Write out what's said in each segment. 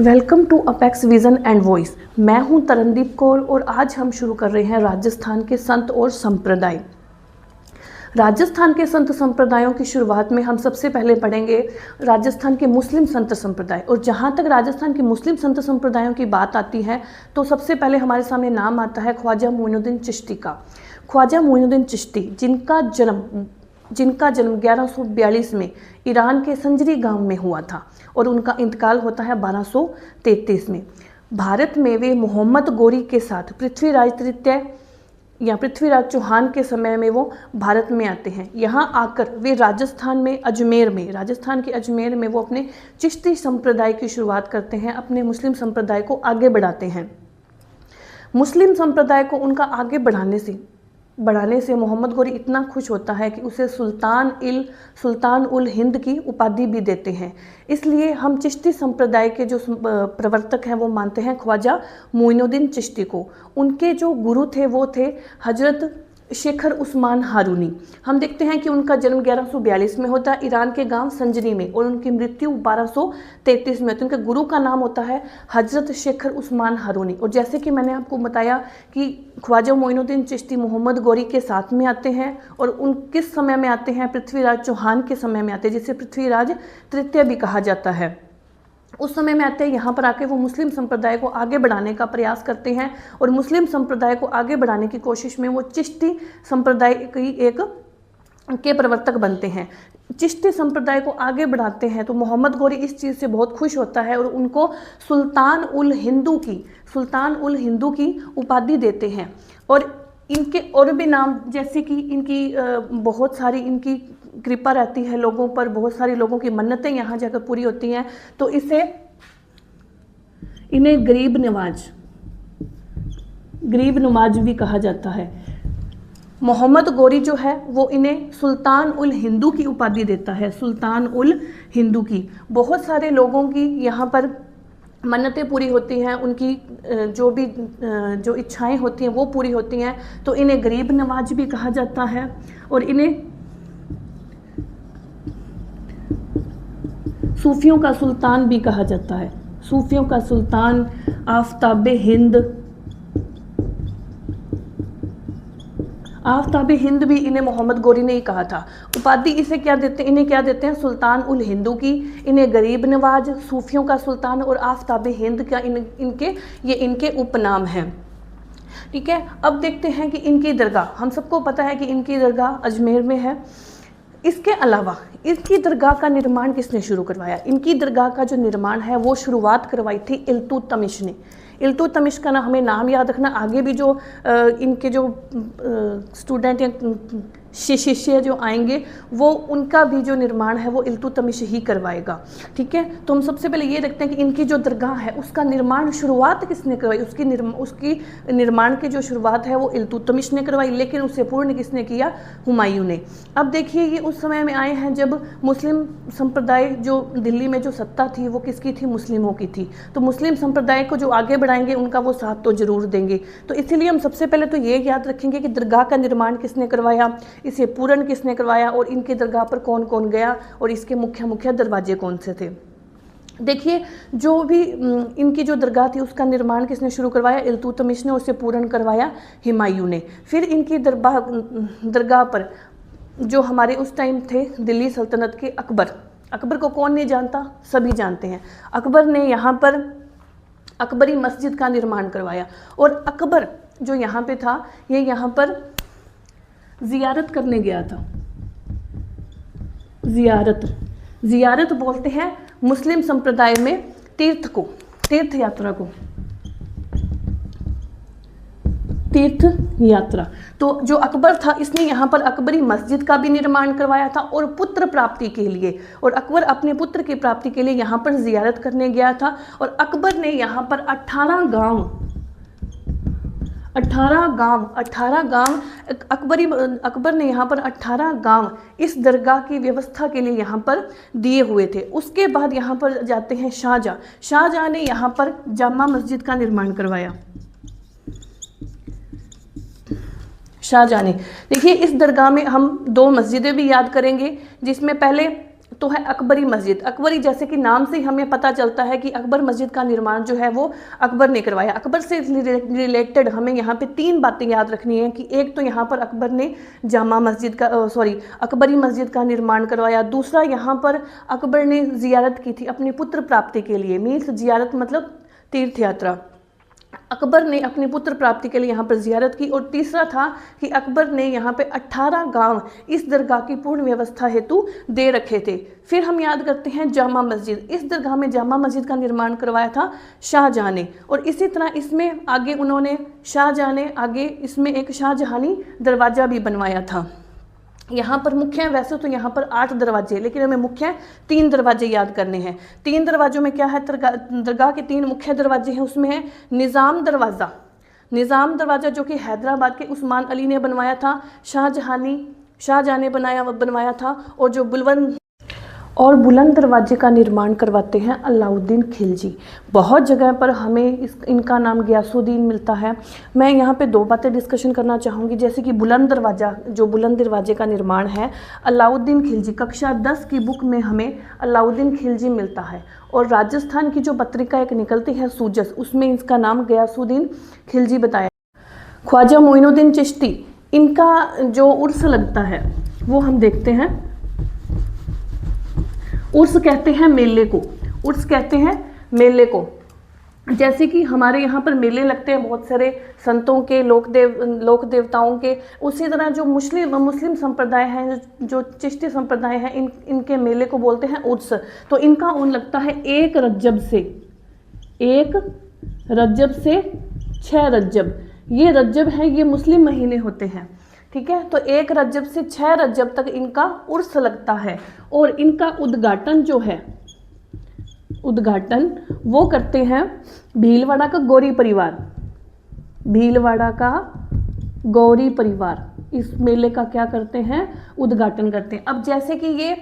Welcome to apex vision and voice. मैं हूं तरनदीप कौर और आज हम शुरू कर रहे हैं राजस्थान के संत और संप्रदाय। राजस्थान के संत संप्रदायों की शुरुआत में हम सबसे पहले पढ़ेंगे राजस्थान के मुस्लिम संत संप्रदाय। और जहां तक राजस्थान के मुस्लिम संत संप्रदायों की बात आती है तो सबसे पहले हमारे सामने नाम आता है ख्वाजा मोइनुद्दीन चिश्ती का। ख्वाजा मोइनुद्दीन चिश्ती जिनका जन्म 1142 में ईरान के संजरी गांव में हुआ था और उनका इंतकाल होता है 1233 में। भारत में वे मोहम्मद गोरी के साथ पृथ्वीराज तृतीय या पृथ्वीराज चौहान के समय में वो भारत में आते हैं। यहाँ आकर वे राजस्थान के अजमेर में वो अपने चिश्ती संप्रदाय की शुरुआत करते हैं, अपने मुस्लिम संप्रदाय को आगे बढ़ाते हैं। मुस्लिम संप्रदाय को उनका आगे बढ़ाने से मोहम्मद गोरी इतना खुश होता है कि उसे सुल्तान उल हिंद की उपाधि भी देते हैं। इसलिए हम चिश्ती संप्रदाय के जो प्रवर्तक हैं वो मानते हैं ख्वाजा मोइनुद्दीन चिश्ती को। उनके जो गुरु थे वो थे हजरत शेखर उस्मान हारूनी। हम देखते हैं कि उनका जन्म 1142 में होता है ईरान के गांव संजरी में और उनकी मृत्यु 1233 में होती है। उनके गुरु का नाम होता है हजरत शेखर उस्मान हारूनी। और जैसे कि मैंने आपको बताया कि ख्वाजा मोइनुद्दीन चिश्ती मोहम्मद गोरी के साथ में आते हैं और उन किस समय में आते हैं, पृथ्वीराज चौहान के समय में आते हैं, जिसे पृथ्वीराज तृतीय भी कहा जाता है। उस समय में आते हैं, यहाँ पर आके वो मुस्लिम संप्रदाय को आगे बढ़ाने का प्रयास करते हैं और मुस्लिम संप्रदाय को आगे बढ़ाने की कोशिश में वो चिश्ती संप्रदाय की एक के प्रवर्तक बनते हैं। चिश्ती संप्रदाय को आगे बढ़ाते हैं तो मोहम्मद गोरी इस चीज़ से बहुत खुश होता है और उनको सुल्तान उल हिंदू की उपाधि देते हैं। और इनके और भी नाम, जैसे कि इनकी बहुत सारी इनकी कृपा रहती है लोगों पर, बहुत सारी लोगों की मन्नतें यहाँ जाकर पूरी होती हैं, तो इन्हें गरीब नवाज भी कहा जाता है। मोहम्मद गोरी जो है वो इन्हें सुल्तान उल हिंदू की उपाधि देता है, सुल्तान उल हिंदू की। बहुत सारे लोगों की यहाँ पर मन्नतें पूरी होती हैं, उनकी जो इच्छाएं होती हैं वो पूरी होती हैं, तो इन्हें गरीब नवाज भी कहा जाता है। और इन्हें सूफियों का सुल्तान भी कहा जाता है, सूफियों का सुल्तान, आफताबे हिंद भी इन्हें मोहम्मद गोरी ने ही कहा था। उपाधि इन्हें क्या देते हैं, सुल्तान उल हिंदू की, इन्हें गरीब नवाज, सूफियों का सुल्तान और आफताबे हिंद का इनके उपनाम हैं। ठीक है, अब देखते हैं कि इनकी दरगाह, हम सबको पता है कि इनकी दरगाह अजमेर में है। इसके अलावा इसकी दरगाह का निर्माण किसने शुरू करवाया? इनकी दरगाह का जो निर्माण है वो शुरुआत करवाई थी इल्तुतमिश ने। इल्तुतमिश का ना हमें नाम याद रखना, आगे भी जो इनके जो स्टूडेंट या शिष्य जो आएंगे वो उनका भी जो निर्माण है वो इल्तुतमिश ही करवाएगा। ठीक है, तो हम सबसे पहले ये देखते हैं कि इनकी जो दरगाह है उसका निर्माण शुरुआत किसने करवाई। उसकी निर्माण की जो शुरुआत है वो इल्तुतमिश ने करवाई, लेकिन उसे पूर्ण किसने किया? हुमायूं ने। अब देखिए, ये उस समय में आए हैं जब मुस्लिम संप्रदाय जो दिल्ली में जो सत्ता थी वो किसकी थी? मुस्लिमों की थी। तो मुस्लिम संप्रदाय को जो आगे बढ़ाएंगे उनका वो साथ तो जरूर देंगे। तो इसीलिए हम सबसे पहले तो ये याद रखेंगे कि दरगाह का निर्माण किसने करवाया, इसे पूर्ण किसने करवाया और इनकी दरगाह पर कौन कौन गया और इसके मुख्य दरवाजे कौन से थे। देखिए, जो भी इनकी जो दरगाह थी उसका निर्माण किसने शुरू करवाया? इल्तुतमिश ने। उसे पूर्ण करवाया हुमायूं ने। फिर इनकी दरगाह पर जो हमारे उस टाइम थे दिल्ली सल्तनत के अकबर को कौन नहीं जानता? सभी जानते हैं। अकबर ने यहाँ पर अकबरी मस्जिद का निर्माण करवाया और अकबर जो यहाँ पे था ये यहाँ पर जियारत करने गया था। जियारत बोलते हैं मुस्लिम संप्रदाय में तीर्थ यात्रा। तो जो अकबर था इसने यहाँ पर अकबरी मस्जिद का भी निर्माण करवाया था और पुत्र प्राप्ति के लिए, और अकबर अपने पुत्र की प्राप्ति के लिए यहाँ पर जियारत करने गया था। और अकबर ने यहाँ पर 18 गांव अकबर ने यहाँ पर 18 गांव इस दरगाह की व्यवस्था के लिए यहाँ पर दिए हुए थे। उसके बाद यहाँ पर जाते हैं शाहजहाँ ने यहाँ पर जामा मस्जिद का निर्माण करवाया। शाहजहाँ ने, देखिए, इस दरगाह में हम 2 मस्जिदें भी याद करेंगे, जिसमें पहले तो है अकबरी मस्जिद। अकबरी जैसे कि नाम से ही हमें पता चलता है कि अकबर मस्जिद का निर्माण जो है वो अकबर ने करवाया। अकबर से रिलेटेड हमें यहाँ पे 3 बातें याद रखनी है कि एक तो यहाँ पर अकबर ने जामा मस्जिद का अकबरी मस्जिद का निर्माण करवाया। दूसरा, यहाँ पर अकबर ने जियारत की थी अपनी पुत्र प्राप्ति के लिए, मीन्स जियारत मतलब तीर्थ यात्रा। अकबर ने अपनी पुत्र प्राप्ति के लिए यहाँ पर जियारत की। और तीसरा था कि अकबर ने यहाँ पे 18 गांव इस दरगाह की पूर्ण व्यवस्था हेतु दे रखे थे। फिर हम याद करते हैं जामा मस्जिद। इस दरगाह में जामा मस्जिद का निर्माण करवाया था शाहजहां ने। और इसी तरह इसमें आगे उन्होंने शाहजहां ने आगे इसमें एक शाहजहानी दरवाज़ा भी बनवाया था। यहाँ पर मुख्य है, वैसे तो यहाँ पर 8 दरवाजे, लेकिन हमें मुख्य 3 दरवाजे याद करने हैं। 3 दरवाजों में क्या है, दरगाह के 3 मुख्य दरवाजे हैं। उसमें है निज़ाम दरवाज़ा। निज़ाम दरवाज़ा जो कि हैदराबाद के उस्मान अली ने बनवाया था, शाहजहां ने बनवाया था। और बुलंद दरवाजे का निर्माण करवाते हैं अलाउद्दीन खिलजी। बहुत जगह पर हमें इनका नाम गयासुद्दीन मिलता है। मैं यहाँ पे 2 बातें डिस्कशन करना चाहूँगी, जैसे कि बुलंद दरवाज़ा, जो बुलंद दरवाजे का निर्माण है अलाउद्दीन खिलजी, कक्षा 10 की बुक में हमें अलाउद्दीन खिलजी मिलता है। और राजस्थान की जो पत्रिका एक निकलती है सूजस, उसमें इसका नाम गयासुद्दीन खिलजी बताया। ख्वाजा मोइनुद्दीन चिश्ती, इनका जो उर्स लगता है वो हम देखते हैं। उर्स कहते हैं मेले को, उर्स कहते हैं मेले को। जैसे कि हमारे यहाँ पर मेले लगते हैं बहुत सारे संतों के, लोक देवताओं के, उसी तरह जो मुस्लिम संप्रदाय हैं, जो चिश्ती संप्रदाय हैं, इनके मेले को बोलते हैं उर्स। तो इनका उन लगता है 1 रज्जब से 6 रज्जब। ये रज्जब है, ये मुस्लिम महीने होते हैं, ठीक है। तो 1 रज्जब से 6 रज्जब तक इनका उर्स लगता है। और इनका उद्घाटन जो है, उद्घाटन वो करते हैं भीलवाड़ा का गौरी परिवार। भीलवाड़ा का गौरी परिवार इस मेले का क्या करते हैं, उद्घाटन करते हैं। अब जैसे कि ये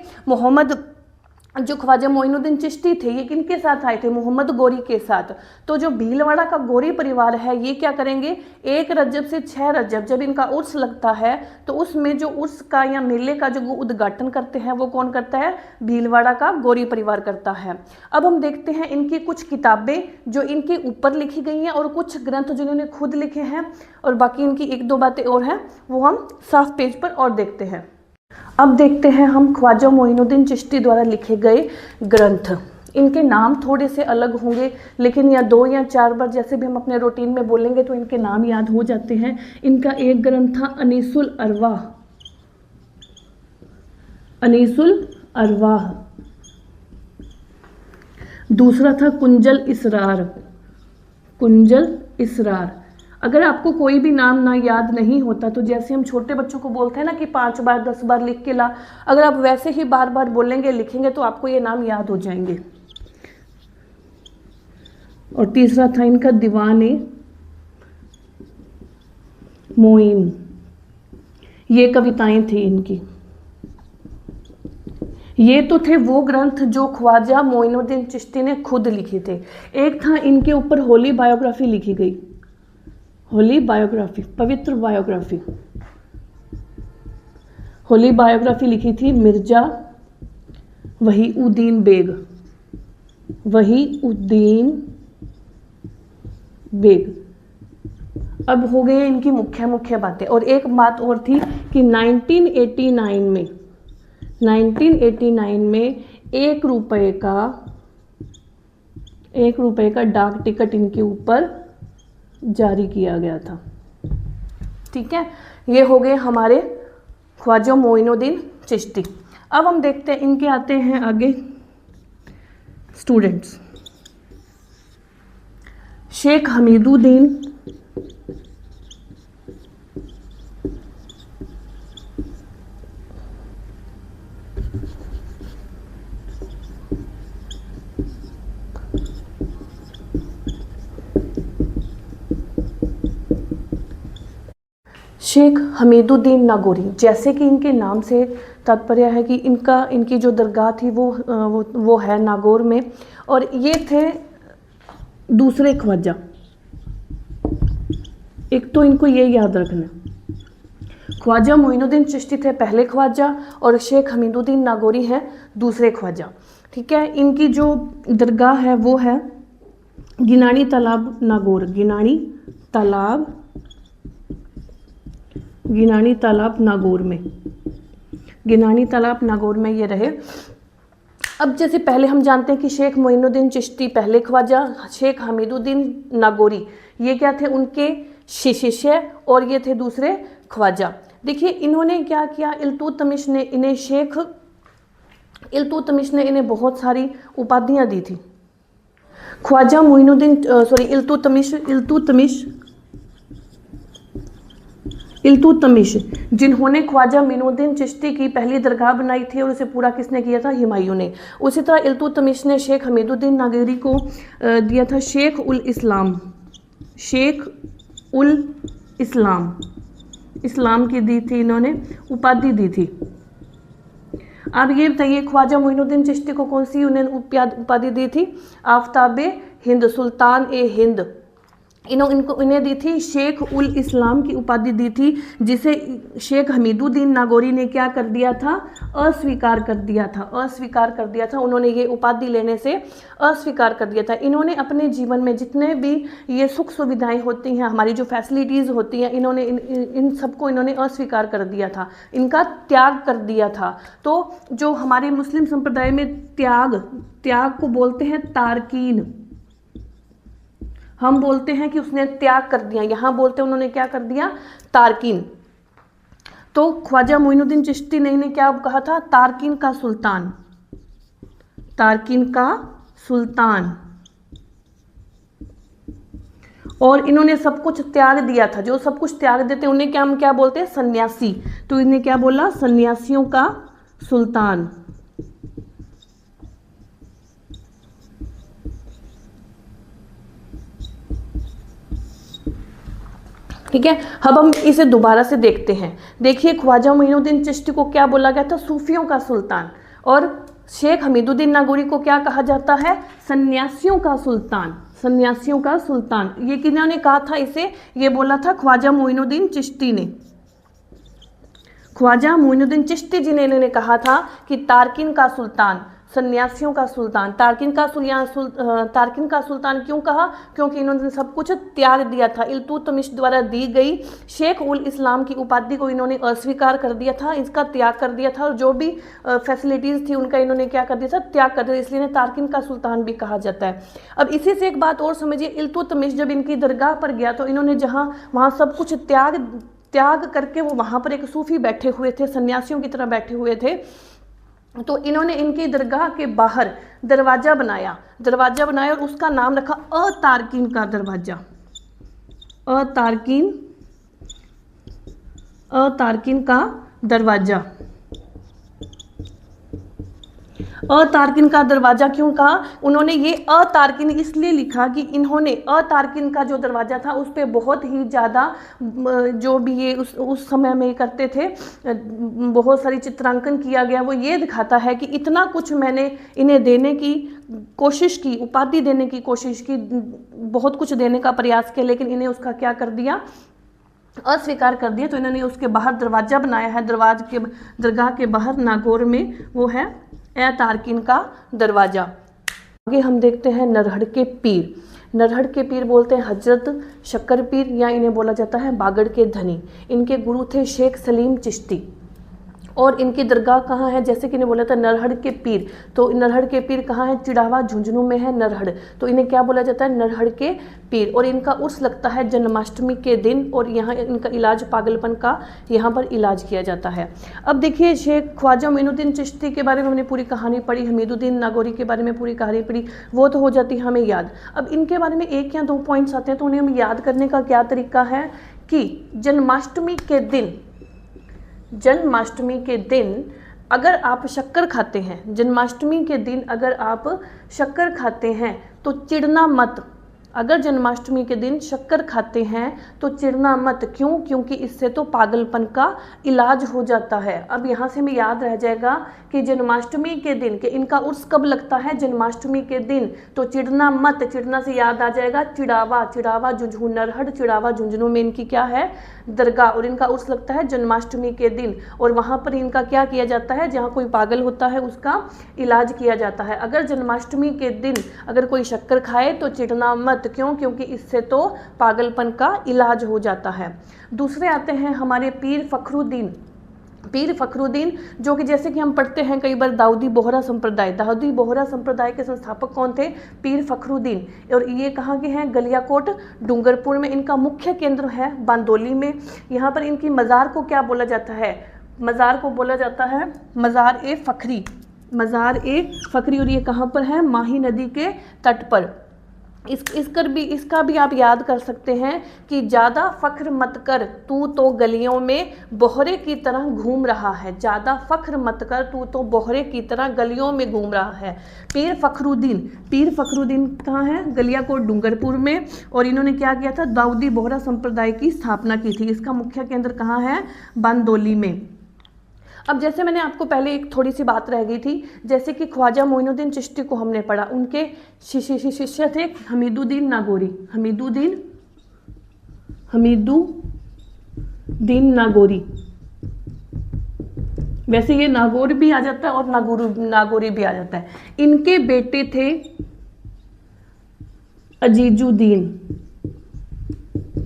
जो ख्वाजा मोइनुद्दीन चिश्ती थे, ये किनके साथ आए थे, मोहम्मद गौरी के साथ। तो जो भीलवाड़ा का गौरी परिवार है, ये क्या करेंगे, 1 रज्जब से 6 रज्जब जब इनका उर्स लगता है, तो उसमें जो उर्स का या मेले का जो उद्घाटन करते हैं वो कौन करता है, भीलवाड़ा का गौरी परिवार करता है। अब हम देखते हैं इनकी कुछ किताबें जो इनके ऊपर लिखी गई हैं और कुछ ग्रंथ जो इन्होंने खुद लिखे हैं, और बाकी इनकी 1-2 बातें और हैं वो हम साफ पेज पर और देखते हैं। अब देखते हैं हम ख्वाजा मोइनुद्दीन चिश्ती द्वारा लिखे गए ग्रंथ। इनके नाम थोड़े से अलग होंगे, लेकिन या 2 या 4 बार जैसे भी हम अपने रूटीन में बोलेंगे तो इनके नाम याद हो जाते हैं। इनका एक ग्रंथ था अनीसुल अरवाह। दूसरा था कुंजल इसरार। अगर आपको कोई भी नाम ना याद नहीं होता, तो जैसे हम छोटे बच्चों को बोलते हैं ना कि 5 बार 10 बार लिख के ला, अगर आप वैसे ही बार बार बोलेंगे, लिखेंगे, तो आपको ये नाम याद हो जाएंगे। और तीसरा था इनका दीवाने मोइन। ये कविताएं थी इनकी। ये तो थे वो ग्रंथ जो ख्वाजा मोइनुद्दीन चिश्ती ने खुद लिखे थे। एक था इनके ऊपर होली बायोग्राफी लिखी गई, होली बायोग्राफी, पवित्र बायोग्राफी। होली बायोग्राफी लिखी थी मिर्जा वहीउद्दीन बेग। अब हो गए इनकी मुख्य बातें। और एक बात और थी कि 1989 में 1 रुपए का डाक टिकट इनके ऊपर जारी किया गया था। ठीक है, ये हो गए हमारे ख्वाजा मोइनुद्दीन चिश्ती। अब हम देखते हैं इनके आते हैं आगे स्टूडेंट्स। शेख हमीदुद्दीन, शेख हमीदुद्दीन नागौरी। जैसे कि इनके नाम से तात्पर्य है कि इनकी जो दरगाह थी वो है नागौर में। और ये थे दूसरे ख्वाजा। एक तो इनको ये याद रखना, ख्वाजा मोइनुद्दीन चिश्ती थे पहले ख्वाजा और शेख हमीदुद्दीन नागौरी हैं दूसरे ख्वाजा। ठीक है, इनकी जो दरगाह है वो है गिनानी तालाब नागौर, गिनानी तालाब नागौर में, गिनानी तालाब नागौर में ये रहे। अब जैसे पहले हम जानते हैं कि शेख मोइनुद्दीन चिश्ती पहले ख्वाजा, शेख हमीदुद्दीन नागौरी ये क्या थे, उनके शिष्य और ये थे दूसरे ख्वाजा। देखिए इन्होंने क्या किया, इल्तुतमिश ने इन्हें बहुत सारी उपाधियां दी थी। ख्वाजा मोइनुद्दीन इल्तुतमिश जिन्होंने ख्वाजा मोइनुद्दीन चिश्ती की पहली दरगाह बनाई थी और उसे पूरा किसने किया था, हुमायूं ने। उसी तरह इल्तुतमिश ने शेख हमीदुद्दीन नागौरी को दिया था शेख उल इस्लाम की दी थी, इन्होंने उपाधि दी थी। अब ये बताइए ख्वाजा मोइनुद्दीन चिश्ती को कौन सी उन्हें उपाधि दी थी, आफ्ताबे हिंद, सुल्तान ए हिंद। इन्हें दी थी शेख उल इस्लाम की उपाधि दी थी, जिसे शेख हमीदुद्दीन नागौरी ने क्या कर दिया था, अस्वीकार कर दिया था। उन्होंने ये उपाधि लेने से अस्वीकार कर दिया था। इन्होंने अपने जीवन में जितने भी ये सुख सुविधाएं होती हैं, हमारी जो फैसिलिटीज़ होती हैं, इन्होंने इन सबको इन्होंने अस्वीकार कर दिया था, इनका त्याग कर दिया था। तो जो हमारे मुस्लिम संप्रदाय में त्याग को बोलते हैं तारकीन, हम बोलते हैं कि उसने त्याग कर दिया, यहाँ बोलते हैं उन्होंने क्या कर दिया, तारकीन। तो ख्वाजा मोइनुद्दीन चिश्ती ने इन्हें क्या कहा था, तारकीन का सुल्तान। और इन्होंने सब कुछ त्याग दिया था। जो सब कुछ त्याग देते उन्हें क्या हम क्या बोलते हैं, सन्यासी। तो इन्हें क्या बोला, सन्यासियों का सुल्तान। ठीक है, अब हम इसे दोबारा से देखते हैं। देखिए ख्वाजा मोइनुद्दीन चिश्ती को क्या बोला गया था, सूफियों का सुल्तान। और शेख हमीदुद्दीन नागौरी को क्या कहा जाता है, सन्यासियों का सुल्तान। ये किन्होंने कहा था इसे, ये बोला था ख्वाजा मोइनुद्दीन चिश्ती ने। ख्वाजा मोइनुद्दीन चिश्ती जी ने इन्होंने कहा था कि तारकीन का सुल्तान, सन्यासियों का सुल्तान। तारकीन का सुल्तान क्यों कहा, क्योंकि इन्होंने सब कुछ त्याग दिया था। इल्तुतमिश द्वारा दी गई शेख उल इस्लाम की उपाधि को इन्होंने अस्वीकार कर दिया था, इसका त्याग कर दिया था, और जो भी फैसिलिटीज़ थी उनका इन्होंने क्या कर दिया था, त्याग कर दिया, इसलिए इन्हें तारकीन का सुल्तान भी कहा जाता है। अब इसी से एक बात और समझिए, इल्तुतमिश जब इनकी दरगाह पर गया तो इन्होंने वहाँ सब कुछ त्याग करके वो वहाँ पर एक सूफी बैठे हुए थे, सन्यासियों की तरह बैठे हुए थे। तो इन्होंने इनकी दरगाह के बाहर दरवाज़ा बनाया और उसका नाम रखा अतारकीन का दरवाज़ा। अतारकीन का दरवाज़ा। अतारकीन का दरवाज़ा क्यों कहा, उन्होंने ये अतारकीन इसलिए लिखा कि इन्होंने अतारकीन का जो दरवाज़ा था उस पर बहुत ही ज़्यादा जो भी ये उस समय में करते थे, बहुत सारी चित्रांकन किया गया। वो ये दिखाता है कि इतना कुछ मैंने इन्हें देने की कोशिश की, उपाधि देने की कोशिश की, बहुत कुछ देने का प्रयास किया, लेकिन इन्हें उसका क्या कर दिया, अस्वीकार कर दिया। तो इन्होंने उसके बाहर दरवाज़ा बनाया है, दरगाह के बाहर नागौर में, वो है तारकीन का दरवाज़ा। आगे हम देखते हैं नरहड़ के पीर बोलते हैं हजरत शक्कर पीर, या इन्हें बोला जाता है बागड़ के धनी। इनके गुरु थे शेख सलीम चिश्ती, और इनकी दरगाह कहाँ है, जैसे कि इन्हें बोला था नरहड़ के पीर। तो नरहड़ के पीर कहाँ है, चिड़ावा झुंझुनू में है नरहड़, तो इन्हें क्या बोला जाता है, नरहड़ के पीर। और इनका उर्स लगता है जन्माष्टमी के दिन, और यहाँ इनका इलाज पागलपन का यहाँ पर इलाज किया जाता है। अब देखिए शेख ख्वाजा मोइनुद्दीन चिश्ती के बारे में हमने पूरी कहानी पढ़ी, हमीदुद्दीन नागौरी के बारे में पूरी कहानी पढ़ी, वो तो हो जाती है हमें याद। अब इनके बारे में एक या दो पॉइंट्स आते हैं, तो उन्हें हम याद करने का क्या तरीका है कि जन्माष्टमी के दिन अगर आप शक्कर खाते हैं, जन्माष्टमी के दिन अगर आप शक्कर खाते हैं तो चिढ़ना मत, अगर जन्माष्टमी के दिन शक्कर खाते हैं तो चिढ़ना मत, क्यों? क्योंकि इससे तो पागलपन का इलाज हो जाता है। अब यहाँ से हमें याद रह जाएगा कि जन्माष्टमी के दिन के इनका उर्स कब लगता है? जन्माष्टमी के दिन। तो चिढ़ना मत, चिढ़ना से याद आ जाएगा चिड़ावा, चिड़ावा जुझू नरहड़, चिड़ावा झुंझुनू में इनकी क्या है? दरगाह, और इनका उर्स लगता है जन्माष्टमी के दिन। और वहाँ पर इनका क्या किया जाता है? जहाँ कोई पागल होता है उसका इलाज किया जाता है। अगर जन्माष्टमी के दिन अगर कोई शक्कर खाए तो चिढ़ना मत, क्यों? क्योंकि इससे तो पागलपन का इलाज हो जाता है। दूसरे आते हैं हमारे पीर फखरुद्दीन। पीर फखरुद्दीन जो कि जैसे कि हम पढ़ते हैं कई बार दाऊदी बोहरा संप्रदाय, दाऊदी बोहरा संप्रदाय के संस्थापक कौन थे? पीर फखरुद्दीन। और ये कहाँ के हैं? गलियाकोट डूंगरपुर में। इनका मुख्य केंद्र है बांदोली में। यहाँ पर इनकी मज़ार को क्या बोला जाता है? मज़ार को बोला जाता है मज़ार ए फ़खरी, मज़ार ए फ़खरी। और ये कहाँ पर है? माही नदी के तट पर। इसका भी आप याद कर सकते हैं कि ज़्यादा फ़ख्र मत कर, तू तो गलियों में बोहरे की तरह घूम रहा है। ज़्यादा फ़ख्र मत कर, तू तो बोहरे की तरह गलियों में घूम रहा है। पीर फखरुद्दीन, पीर फखरुद्दीन कहाँ है? गलियाकोट डूंगरपुर में। और इन्होंने क्या किया था? दाऊदी बोहरा संप्रदाय की स्थापना की थी। इसका मुख्य केंद्र कहाँ है? बांदोली में। अब जैसे मैंने आपको पहले एक थोड़ी सी बात रह गई थी, जैसे कि ख्वाजा मोइनुद्दीन चिश्ती को हमने पढ़ा, उनके शिष्य थे हमीदुद्दीन नागौरी, हमीदुद्दीन नागौरी। वैसे ये नागौर भी आ जाता है और नागौरी भी आ जाता है। इनके बेटे थे अजीजुद्दीन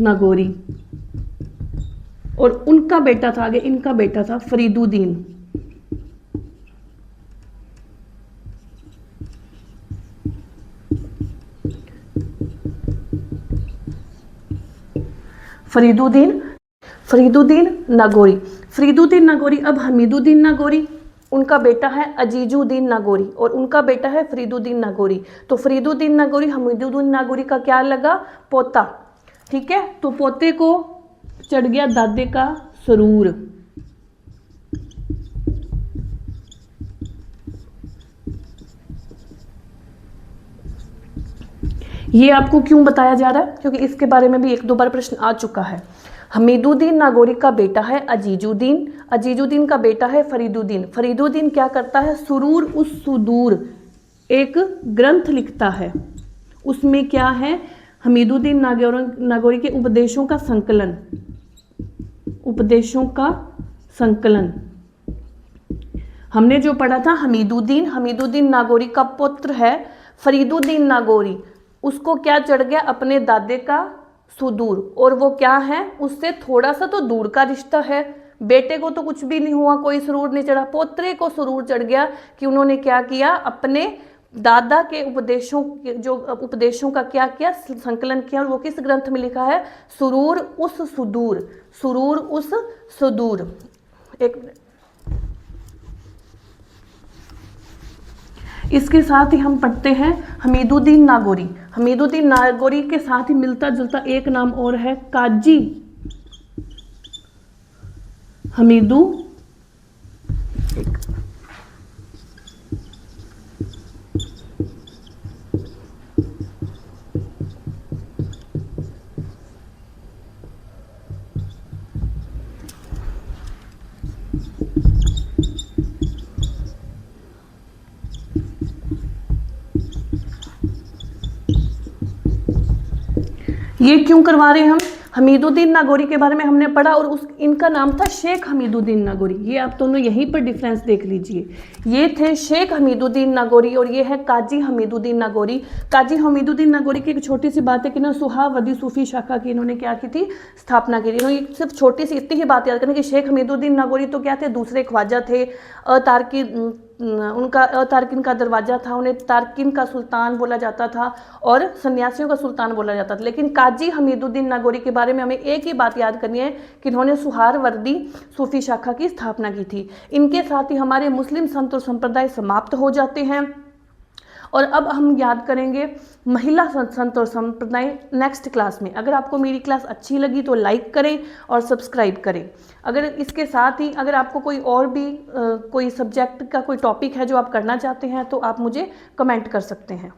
नागौरी और उनका बेटा था, आगे इनका बेटा था फरीदुद्दीन। फरीदुद्दीन नागौरी। फरीदुद्दीन नागौरी। अब हमीदुद्दीन नागौरी, उनका बेटा है अजीजुद्दीन नागौरी और उनका बेटा है फरीदुद्दीन नागौरी। तो फरीदुद्दीन नागौरी हमीदुद्दीन नागौरी का क्या लगा? पोता। ठीक है, तो पोते को चढ़ गया दादे का सरूर। ये आपको क्यों बताया जा रहा है? क्योंकि इसके बारे में भी एक दो बार प्रश्न आ चुका है। हमीदुद्दीन नागौरी का बेटा है अजीजुद्दीन, अजीजुद्दीन का बेटा है फरीदुद्दीन। फरीदुद्दीन क्या करता है? सुरूर उस सुदूर एक ग्रंथ लिखता है। उसमें क्या है? हमीदुद्दीन नागौरी के उपदेशों का संकलन, उपदेशों का संकलन। हमने जो पढ़ा था हमीदुद्दीन नागौरी का पुत्र है फरीदुद्दीन नागौरी, उसको क्या चढ़ गया? अपने दादे का सुदूर। और वो क्या है? उससे थोड़ा सा तो दूर का रिश्ता है। बेटे को तो कुछ भी नहीं हुआ, कोई सुरूर नहीं चढ़ा, पोतरे को सुरूर चढ़ गया कि उन्होंने क्या किया? अपने दादा के उपदेशों का क्या किया? संकलन किया। और वो किस ग्रंथ में लिखा है? सुरूर उस सुदूर, सुरूर उस सुदूर। एक इसके साथ ही हम पढ़ते हैं हमीदुद्दीन नागौरी। हमीदुद्दीन नागौरी के साथ ही मिलता जुलता एक नाम और है काजी हमीदू। ये क्यों करवा रहे हैं हम? हमीदुद्दीन नागौरी के बारे में हमने पढ़ा और इनका नाम था शेख हमीदुद्दीन नागौरी। ये आप दोनों यहीं पर डिफरेंस देख लीजिए। ये थे शेख हमीदुद्दीन नागौरी और ये है काजी हमीदुद्दीन नागौरी। काजी हमीदुद्दीन नागौरी की एक छोटी सी बात है कि ना सुहावदी सूफी शाखा की इन्होंने क्या की थी? स्थापना की थी। इन्होंने सिर्फ छोटी सी इतनी ही बात याद करनी कि शेख हमीदुद्दीन नागौरी तो क्या थे? दूसरे ख्वाजा थे। उनका तारकिन का दरवाज़ा था, उन्हें तारकिन का सुल्तान बोला जाता था और सन्यासियों का सुल्तान बोला जाता था। लेकिन काजी हमीदुद्दीन नागौरी के बारे में हमें एक ही बात याद करनी है कि इन्होंने सुहारवर्दी सूफी शाखा की स्थापना की थी। इनके साथ ही हमारे मुस्लिम संत और संप्रदाय समाप्त हो जाते हैं। और अब हम याद करेंगे महिला संत और संप्रदाय नेक्स्ट क्लास में। अगर आपको मेरी क्लास अच्छी लगी तो लाइक करें और सब्सक्राइब करें। अगर इसके साथ ही अगर आपको कोई और भी कोई सब्जेक्ट का कोई टॉपिक है जो आप करना चाहते हैं तो आप मुझे कमेंट कर सकते हैं।